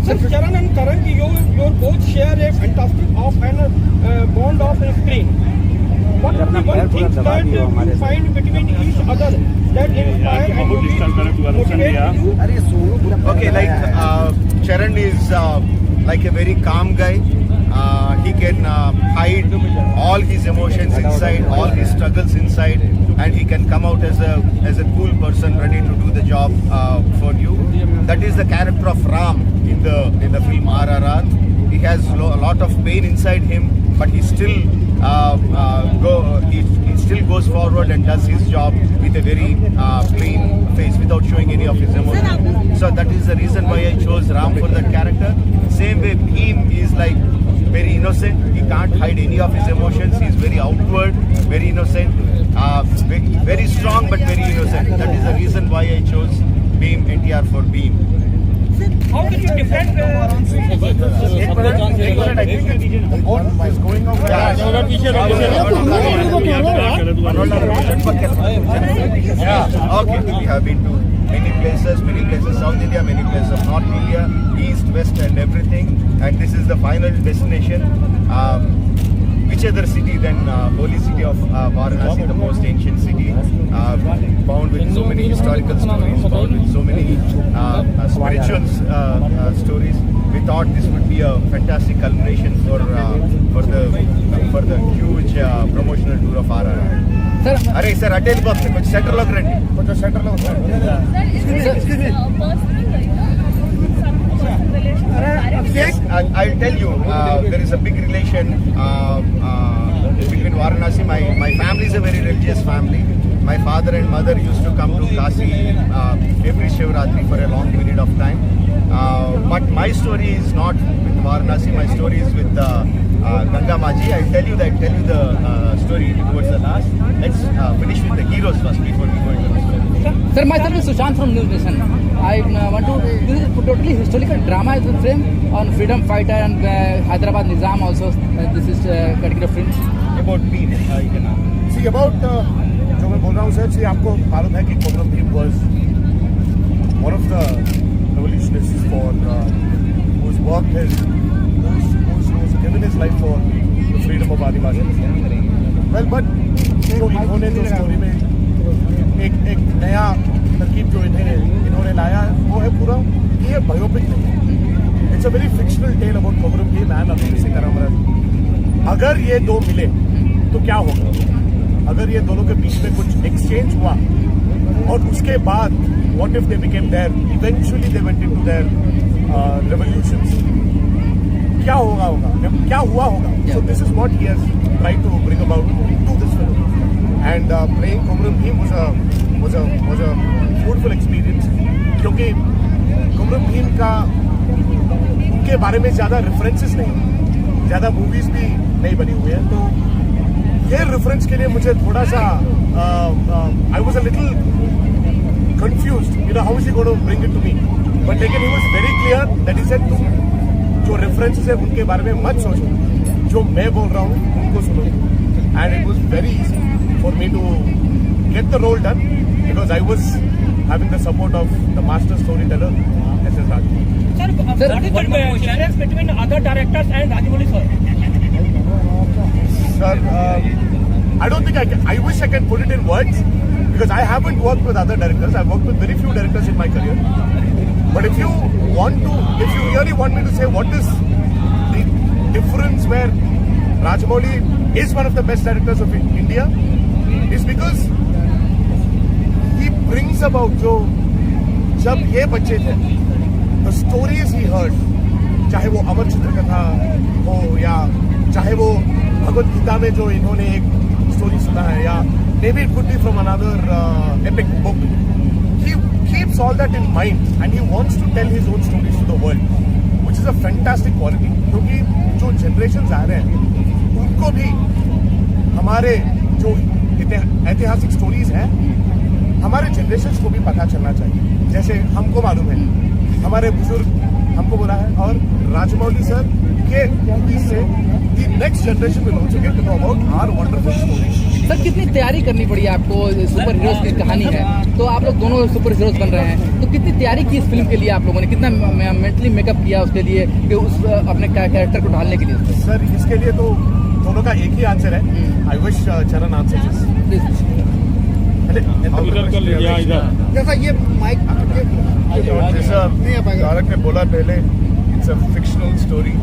Sir, Charan and Karan, you both share a fantastic bond of screen. What is the one thing that you find between each other that inspire and motivate you? Okay, like Charan is like a very calm guy. He can hide all his emotions inside, all his struggles inside, and he can come out as a cool person ready to do the job for you. That is the character of Ram in the film RRR. He has a lot of pain inside him, but he still he still goes forward and does his job with a very plain face without showing any of his emotions. So that is the reason why I chose Ram for that character. Same way, Bhim is like very innocent. He can't hide any of his emotions. He is very outward, very innocent, very strong but very innocent. That is the reason why I chose Bhim, NTR for Bhim. How can you defend Okay, we have been to many places, South India, many places of North India, East, West and everything. And this is the final destination. Which other city than holy city of Varanasi, the most ancient city, bound with so many historical stories, bound with so many spiritual stories. We thought this would be a fantastic culmination for the huge promotional tour of RRR. अरे sir अटेल box कुछ centre लग रहे हैं कुछ centre लग Yes, I'll tell you, there is a big relation between Varanasi. My family is a very religious family. My father and mother used to come to Kasi every Shivratri for a long period of time. But my story is not with Varanasi. My story is with Ganga Maji. I'll tell you the story towards the last. Let's finish with the heroes first before we go into the story. Sir, myself is Sushant from News Nation. I want to. This is a totally historical drama is the film on freedom fighter and Hyderabad Nizam also. This is particular film About Bhim. See about जो मैं बोल रहा हूँ sir, आपको मालूम है कि Komaram Bheem was one of the revolutionists for whose work has who's given his life for the freedom of Adivasi. Well, but जो इन्होंने जो स्टोरी में एक नया तरकीब जो इन्होंने लाया वो है पूरा ये बायोपिक नहीं, it's a very fictional tale about Komaram Bheem and Amir Singh करामराज. अगर ये दो मिले तो क्या होगा? अगर ये दोनों के बीच में कुछ एक्सचेंज हुआ और उसके बाद what if they became there eventually they went into their revolutions, क्या क्या हुआ होगा? So this is what he has tried to bring about to this film and playing Komaram Bheem was a fruitful experience क्योंकि कोमरम भीम के बारे में ज़्यादा रेफरेंसेस नहीं, ज़्यादा मूवीज भी नहीं बनी हुई हैं, तो ये रेफरेंस के लिए मुझे थोड़ा सा I was a little confused, you know how is he going to bring it to me, but लेकिन he was very clear that he said तुम जो रेफरेंसेस है उनके बारे में मत सोचो, जो मैं बोल रहा हूँ उनको सुनो. And it was very easy for me to get the role done because I was having the support of the master storyteller SSRajamoli. Sir, what is the difference between other directors and Rajamoli sir? Sir, I don't think I wish I can put it in words because I haven't worked with other directors. I've worked with very few directors in my career. But if you really want me to say what is the difference where Rajamoli is one of the best directors of India is because brings about जो जब ये बच्चे थे the stories he heard, चाहे वो अमर चित्र कथा हो या चाहे वो भगवत गीता में जो इन्होंने एक स्टोरी सुना है या maybe it could be from another epic book, he keeps all that in mind and he wants to tell his own stories to the world, which is a fantastic quality क्योंकि जो generations आ रहे हैं उनको भी हमारे जो ऐतिहासिक stories हैं हमारे जनरेशन को भी पता चलना चाहिए. जैसे हमको मालूम है, हमारे बुजुर्ग हमको बोला है और राजमौली सर के मूवीज से the next generation will also get to know about our wonderful stories. Sir कितनी तैयारी करनी पड़ी आपको? सुपर हीरोज की कहानी है तो आप लोग दोनों सुपर हीरोज बन रहे हैं, तो कितनी तैयारी की इस फिल्म के लिए आप लोगों ने? कितना मेंटली मेकअप किया उसके लिए कि उस अपने कैरेक्टर को ढालने के लिए? सर इसके लिए तो दोनों का एक ही आंसर है. आई विश चरण आंसर दिस. जैसा ये माइक तारक ने बोला पहले, it's a fictional story.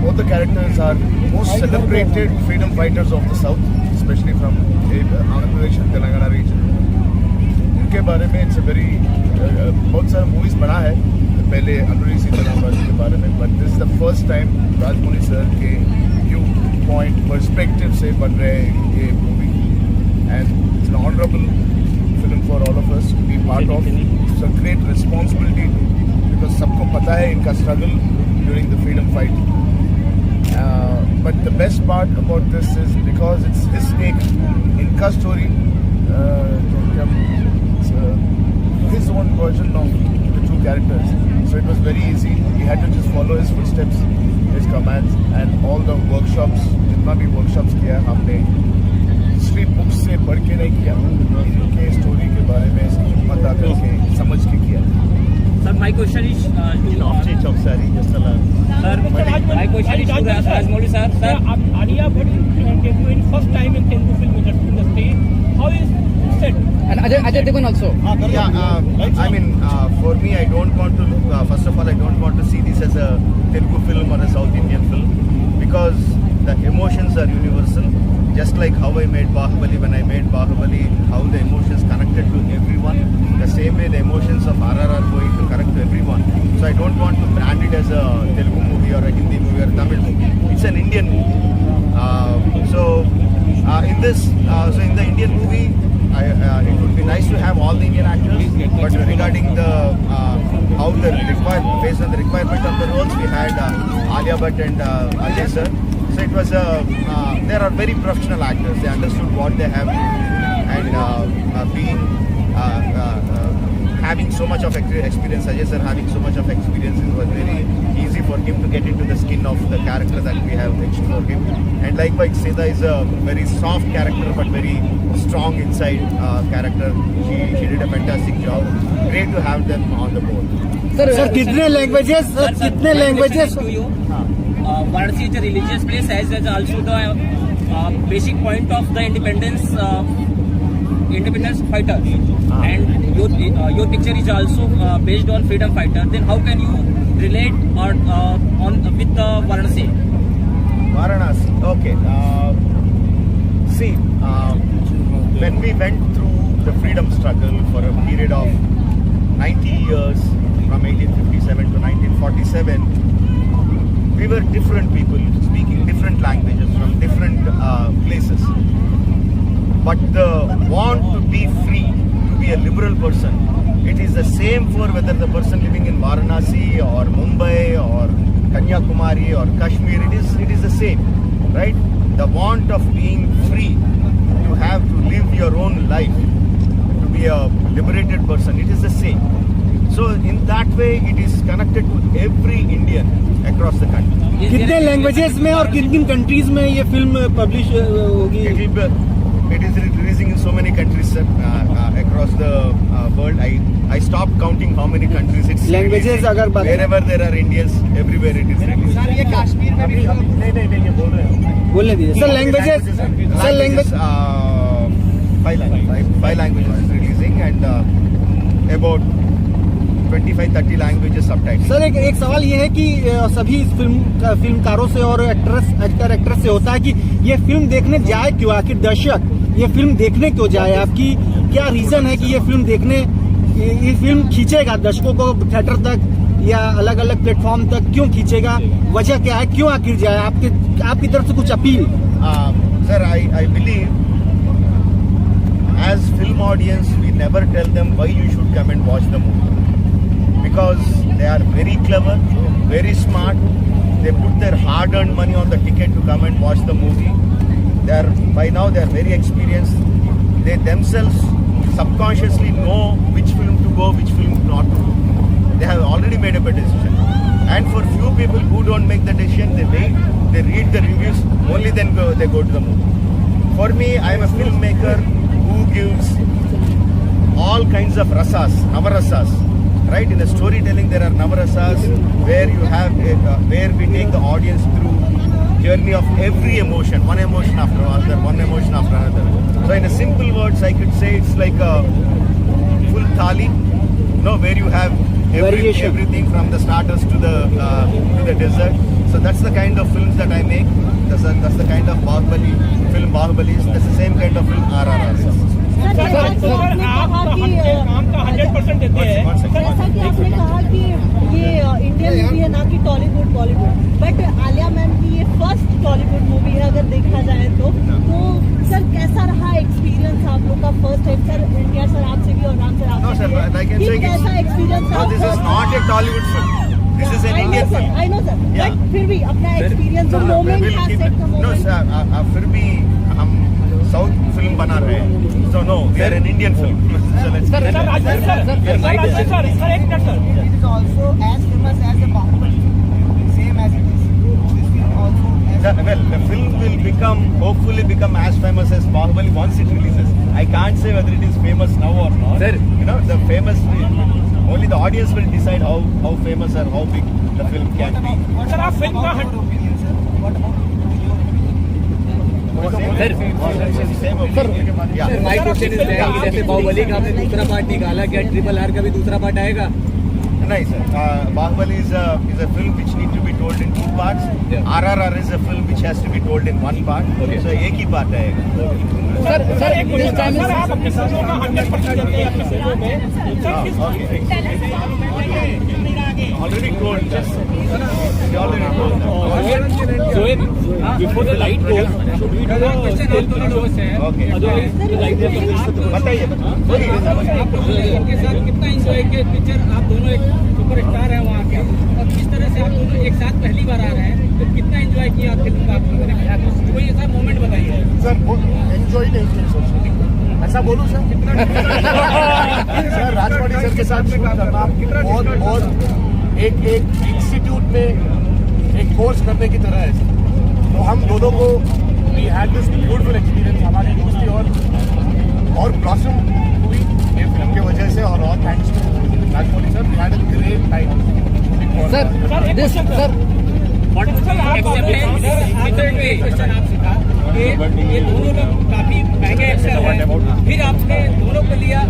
Both the characters are most celebrated freedom fighters of the South, especially from Andhra Pradesh and Telangana region. इनके बारे में it's a very बहुत सारे movies बना है पहले अनुरी सीतारामन के बारे में, but this is the first time Rajamouli sir के व्यू पॉइंट पर्सपेक्टिव से बन रहे ये movie, and it's an honorable film for all of us to be part of. It's a great responsibility because सबको पता है इनका struggle during the freedom fight. But the best part about this is because it's his take, इनका story, it's his own version of the two characters. So it was very easy. He had to just follow his footsteps, his commands, and all the workshops. जितना भी workshops किया हमने history books से पढ़ के नहीं किया, इनके स्टोरी के बारे में हिम्मत आकर के समझ के किया. Sir, my question is to Off change of sorry, just a sir. My question is to Rajamoli sir. Sir, Alia Bhatt debuted first time in Telugu film industry. How is set? And Ajay Devgan also. Yeah, I mean, for me, I don't want to look. First of all, I don't want to see this as a Telugu film or a South Indian film because the emotions are universal. Just like how I made Bahubali, when I made Bahubali, how the emotions connected to everyone. The same way the emotions of RRR are going to connect to everyone. So I don't want to brand it as a Telugu movie or a Hindi movie or a Tamil movie. It's an Indian movie. In the Indian movie, it would be nice to have all the Indian actors. But regarding the how the based on the requirement of the roles, we had Alia Bhatt and Ajay sir. So it was there are very professional actors. They understood what they have and being having so much of experience. Ajay sir having so much of experience, it was very easy for him to get into the skin of the character that we have etched for him. And likewise, Seda is a very soft character but very strong inside character. She did a fantastic job. Great to have them on the board. Sir, कितने languages to you? Varanasi is a religious place as well as also the basic point of the independence fighter, and your picture is also based on freedom fighter. Then how can you relate on with Varanasi? Varanasi, okay. See, when we went through the freedom struggle for a period of 90 years, from 1857 to 1947, we were different people speaking different languages from different places. But the want to be free, to be a liberal person, it is the same for whether the person living in Varanasi or Mumbai or Kanyakumari or Kashmir. It is the same, right? The want of being free, to have to live your own life, to be a liberated person, it is the same. So in that way, it is connected to every Indian across the country. कितने languages में और किन किन countries में ये film publish होगी? It is releasing in so many countries across the world. I stopped counting how many countries it's Languages अगर बात wherever there are Indians, everywhere it is released. Sir ये कश्मीर में भी नहीं ये बोल रहे हैं. बोलने दीजिए sir. Languages five languages is releasing and about 25-30 languages subtitles. Sir एक सवाल ये है कि सभी फिल्मकारों से और एक्टर से होता है कि ये फिल्म देखने जाए क्यों, आखिर दर्शक ये फिल्म देखने क्यों जाए? आपकी क्या रीजन है कि ये फिल्म खींचेगा दर्शकों को थिएटर तक या अलग अलग प्लेटफॉर्म तक क्यों खींचेगा? वजह क्या है, क्यों आखिर जाए? आपकी तरफ से कुछ appeal? Sir, I believe as film audience we never tell them why you should come and watch the movie, because they are very clever, very smart. They put their hard-earned money on the ticket to come and watch the movie. By now they are very experienced. They themselves subconsciously know which film to go, which film not to go. They have already made up a decision. And for few people who don't make the decision, they wait, they read the reviews, only then they go to the movie. For me, I am a filmmaker who gives all kinds of rasas, navarasas. Right, in the storytelling there are navarasas where you have where we take the audience through journey of every emotion, one emotion after another. So in a simple words, I could say it's like a full thali, where you have Variation. everything from the starters to the dessert. So that's the kind of films that I make. That's the kind of film Bahubali is. That's the same kind of film RRR. Sir आप काम का 100% देते हैं जैसा कि आपने कहा कि ये इंडियन मूवी है ना कि टॉलीवुड बॉलीवुड, बट आलिया मैम की ये फर्स्ट टॉलीवुड मूवी है अगर देखा जाए तो सर कैसा रहा एक्सपीरियंस आप लोग का first time? Sir India sir आपसे भी और राम सर No, sir, आपसे I can say कैसा experience no, this is not a Tollywood film. This is an Indian film. I know sir, Yeah. But फिर भी अपना एक्सपीरियंस जो मोमेंट We'll था keep सेट it. का No, मोमेंट sir, फिर भी हम साउथ फिल्म बना रहे हैं. So no, we are an Indian film. So let's sir sir Rajesh sir sir एक minute sir It is also as famous as the Bahubali. Same as it is. This film also as Well, the film will hopefully become as famous as Bahubali once it releases. I can't say whether it is famous now or not. Sir. You know, the famous, only the audience will decide how famous or how big the film can be. Sir आप film का opinion, sir. What about sir Same opinion. Yeah. Sir my question is that कि जैसे बाहुबली का आपने दूसरा part निकाला, क्या triple R का भी दूसरा पार्ट आएगा? Nice, sir. Bahubali is a film which need to be told in 2 parts. Yeah. RRR is a film which has to be told in 1 part. Okay. So एक ही part आएगा. Sir एक this time sir आप अपनी फिल्मों का 100% देते हैं अपनी फिल्मों में sir Already told. Already told. So before the light goes, should we do a still Okay. बताइए. के साथ कितना एंजॉय किया पिक्चर? आप दोनों एक सुपरस्टार हैं वहाँ के, और किस तरह से आप दोनों एक साथ पहली बार आ रहे हैं, तो कितना एंजॉय किया आप फिल्म का आप लोगों ने? कोई ऐसा मोमेंट बताइए सर एंजॉय नहीं किया सर शूटिंग, ऐसा बोलूं सर? सर राजमौली सर के साथ शूट करना बहुत एक इंस्टीट्यूट में एक कोर्स करने की तरह है सर. तो हम दोनों को we had this beautiful experience. हमारी दोस्ती और ब्लॉसम हुई ये फिल्म की वजह से, और thanks to Rajamouli sir. We had a great time. Sir this sir question आपसे था कि ये दोनों लोग काफी महंगे एक्टर हैं, फिर आपने दोनों को लिया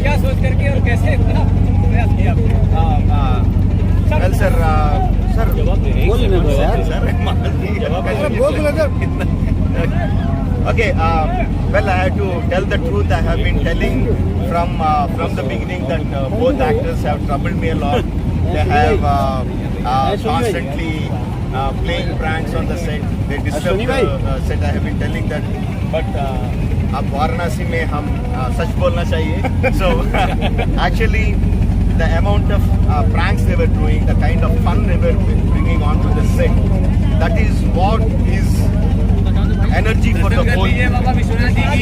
क्या सोच करके और कैसे इतना प्रयास किया? Well, sir, Okay, well, I have to tell the truth. I have been telling from the beginning that both actors have troubled me a lot. They have constantly playing pranks on the set. They disturb the set. I have been telling that, but अब वाराणसी में हम सच बोलना चाहिए. So actually, the amount of pranks they were doing, the kind of fun they were bringing onto the set, that is what is energy for the whole.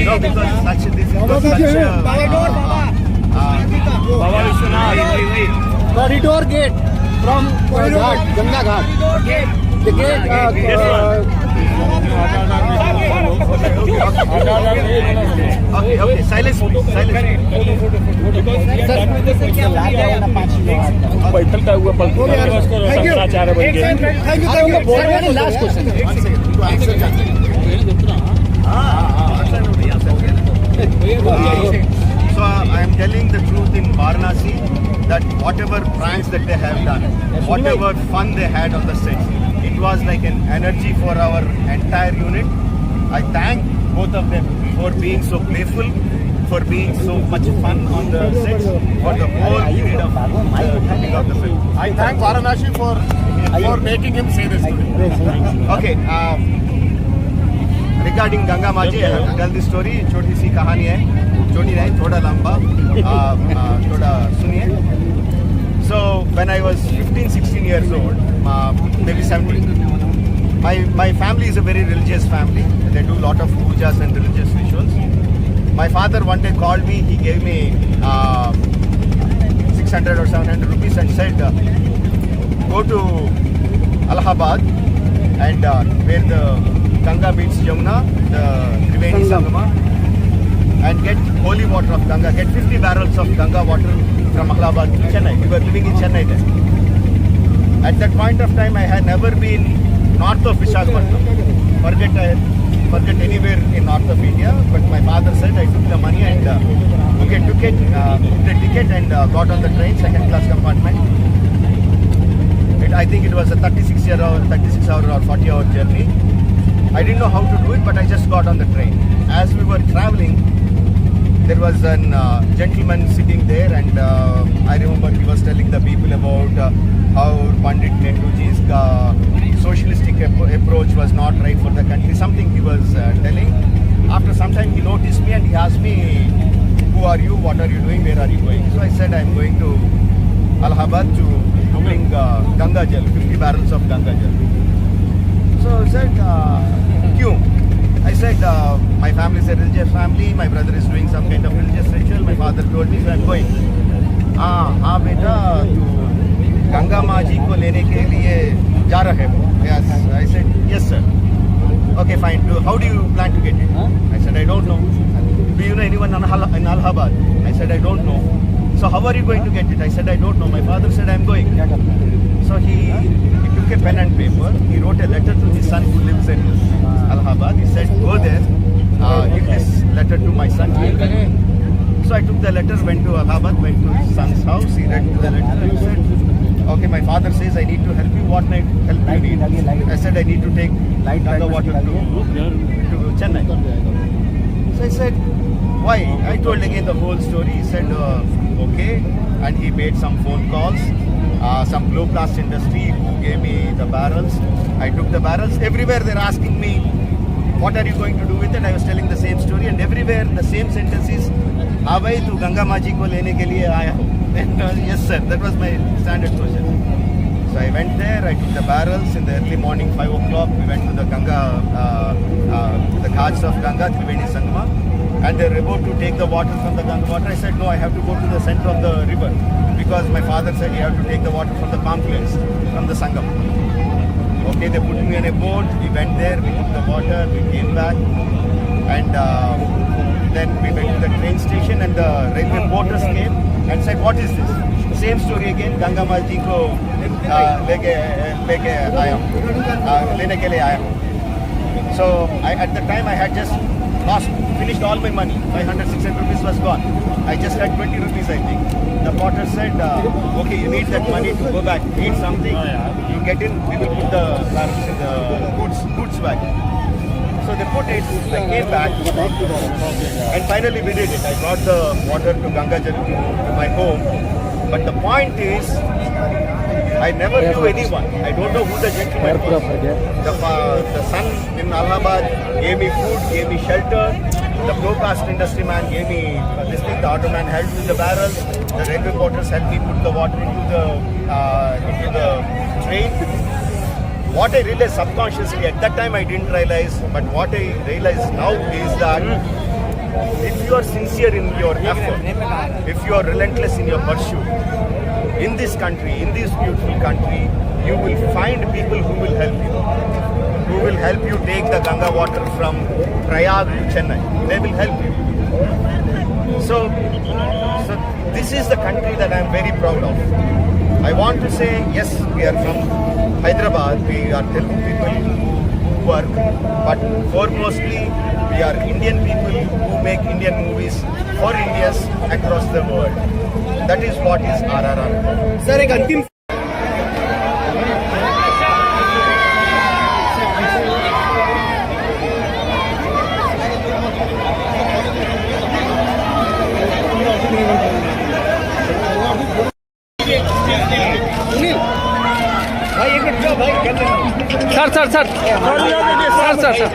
No, because this was such a corridor get from Ghat, Ganga Ghat, the gate. Okay, silence, please, silence. बैठलता हुआ पल संसाचार बन गए. Last question So I am telling the truth in Varanasi that whatever pranks that they have done, whatever fun they had on the set, it was like an energy for our entire unit. I thank both of them for being so playful, for being so much fun on the sets, for the whole period of the film. I thank Varanasi for making him say this today. Okay, regarding Ganga Maji, I have to tell this story. छोटी सी कहानी है, छोटी नहीं, थोड़ा लंबा, थोड़ा सुनिए. So when I was 15-16 years old, maybe 17, my family is a very religious family. They do a lot of pujas and religious rituals. My father one day called me. He gave me 600 or 700 rupees and said, go to Allahabad and where the Ganga meets Yamuna, the Triveni Sangama, and get holy water of Ganga. Get 50 barrels of Ganga water from Allahabad to Chennai. We were living in Chennai then. At that point of time, I had never been north of Visakhapatnam. Forget forget anywhere in north of India. But my father said I took the money and took the ticket and got on the train, second class compartment. I think it was a 36 hour or 40-hour journey. I didn't know how to do it, but I just got on the train. As we were traveling, there was a gentleman sitting there, and I remember he was telling the people about how Pandit Nehruji's socialistic approach was not right for the country. Something he was telling. After some time, he noticed me and he asked me, "Who are you? What are you doing? Where are you going?" So I said, "I'm going to Allahabad to bring Ganga Jal, 50 barrels of Ganga Jal." So he said, "Kyun?" I said, "My family is a religious family. My brother is doing some kind of religious ritual. My father told me, so I'm going." हाँ बेटा, तू गंगा माँ जी को लेने के लिए जा रहे हो? Yes. I said, "Yes, sir." Okay, fine. How do you plan to get it? I said, "I don't know." "Do you know anyone in Allahabad?" I said, "I don't know." "So how are you going to get it?" I said, "I don't know. My father said I'm going." So he took a pen and paper. He wrote a letter to his son who lives in Allahabad. He said, "Go there, give this letter to my son." So I took the letter, went to Allahabad, went to his son's house. He read the letter and said, "Okay, my father says I need to help you. What help you need?" I said, "I need to take Ganga water to Chennai." So I said, "Why?" I told again the whole story. He said, "Okay." And he made some phone calls. Some low class industry who gave me the barrels. I took the barrels. Everywhere they're asking me, "What are you going to do with it?" I was telling the same story, and everywhere the same sentences. "हाँ भाई, तू गंगा माँ जी को लेने के लिए आया हो?" And yes sir, that was my standard question. So I went there. I took the barrels in the early morning, 5 o'clock. We went to the Ganga, the ghats of Ganga, Triveni Sangama, and they're about to take the water from the Ganga water. I said, "No, I have to go to the center of the river." Because my father said you have to take the water from the confluence, from the Sangam. Okay, they put me on a boat. We went there, we took the water, we came back, and then we went to the train station, and the railway porters came and said, "What is this?" Same story again. Ganga Maa ji ko लेके आया हूँ, लेने के लिए आया हूँ. So at the time I had just finished all my money. 500-600 rupees was gone. I just had 20 rupees, I think. The porter said, "Okay, you need that money to go back, eat something. You get in, we will put the goods back." So they put it, I came back, and finally we did it. I brought the water to Ganga Jal to my home. But the point is, I never knew anyone. I don't know who the gentleman was. The son in Allahabad gave me food, gave me shelter. The broadcast industry man gave me this thing. The auto man helped with the barrel. The railway porters helped me put the water into the train. What I realized subconsciously, at that time I didn't realize, but what I realize now is that if you are sincere in your effort, if you are relentless in your pursuit, in this country, in this beautiful country, you will find people who will help you. Who will help you take the Ganga water from Prayag to Chennai. They will help you. So this is the country that I am very proud of. I want to say, yes, we are from Hyderabad, we are Telugu people who work, but foremostly we are Indian people who make Indian movies for Indians across the world. That is what is RRR. Sir एक अंतिम sir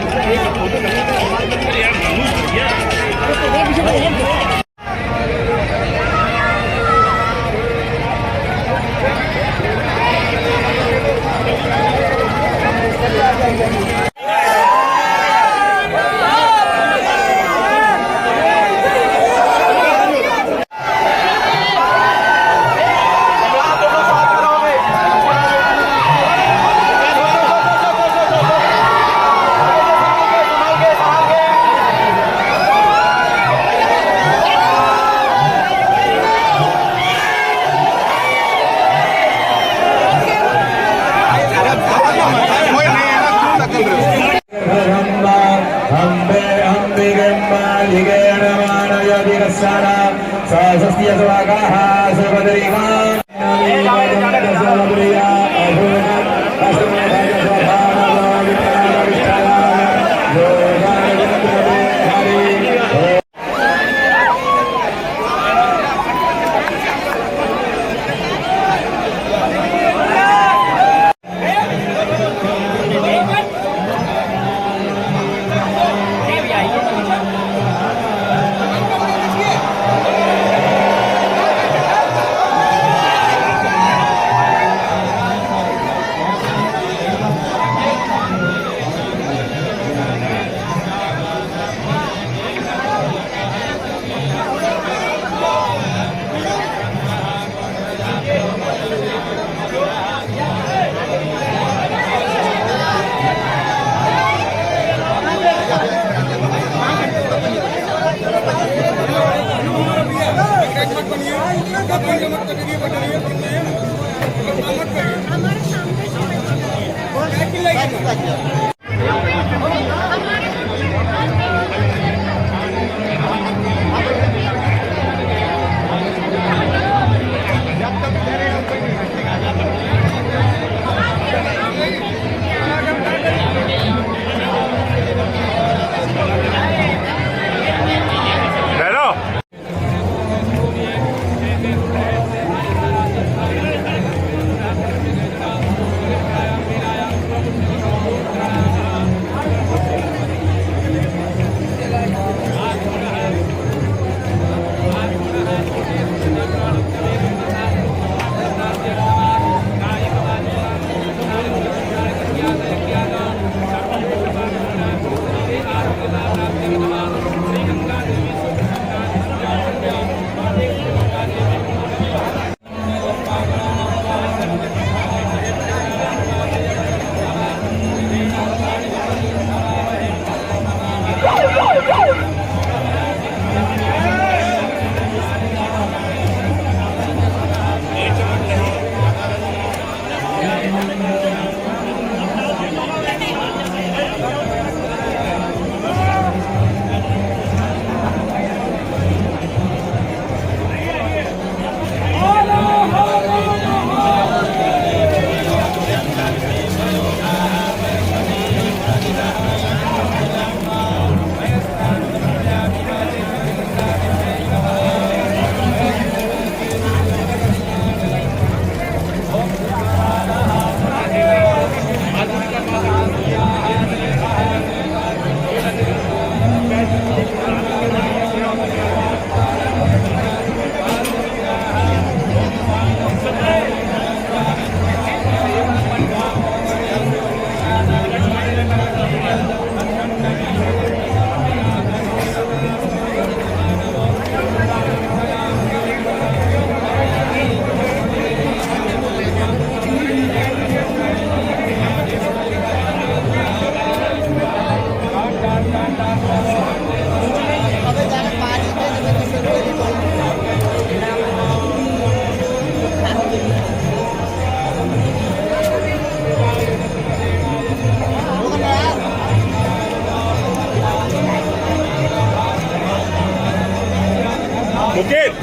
Mukesh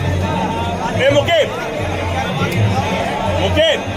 ए मुकेश मुकेश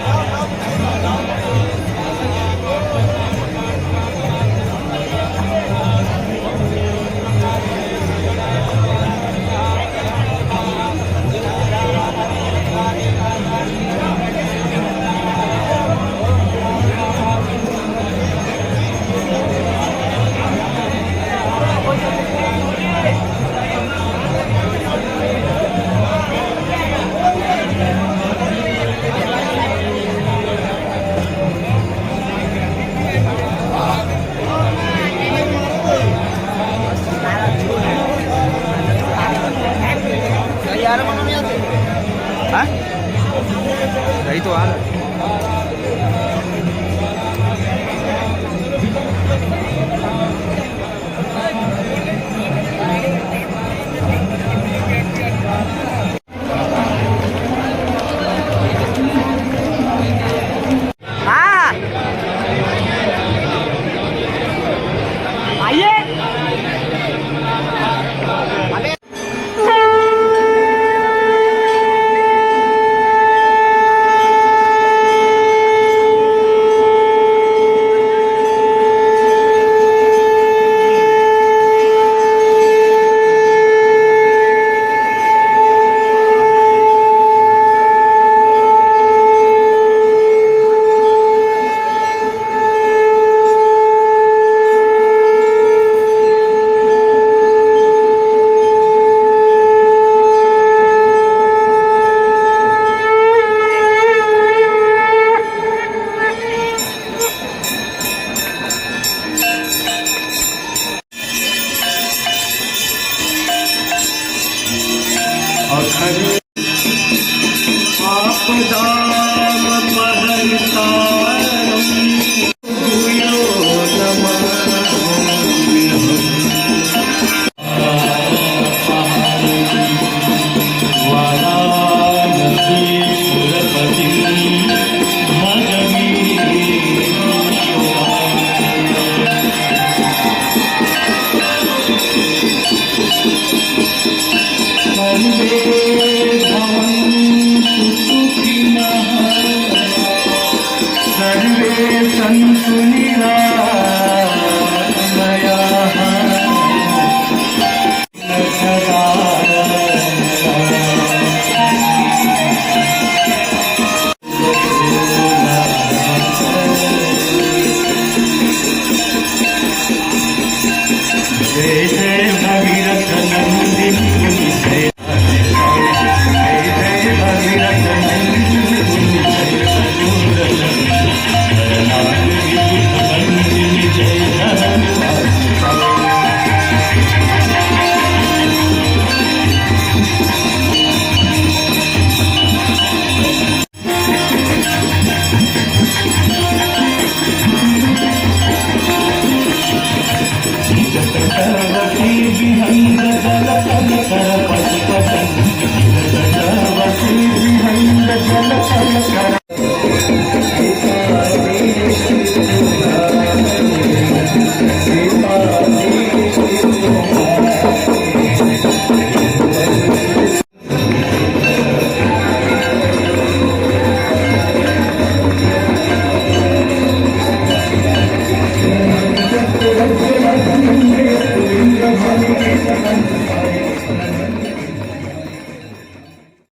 अखर आपदाम परितारम भूयो नमः वाराणसी सुरपति सर्वे सन्तु निरामयाः सदा जय जय भगीरथ नंदिनी जय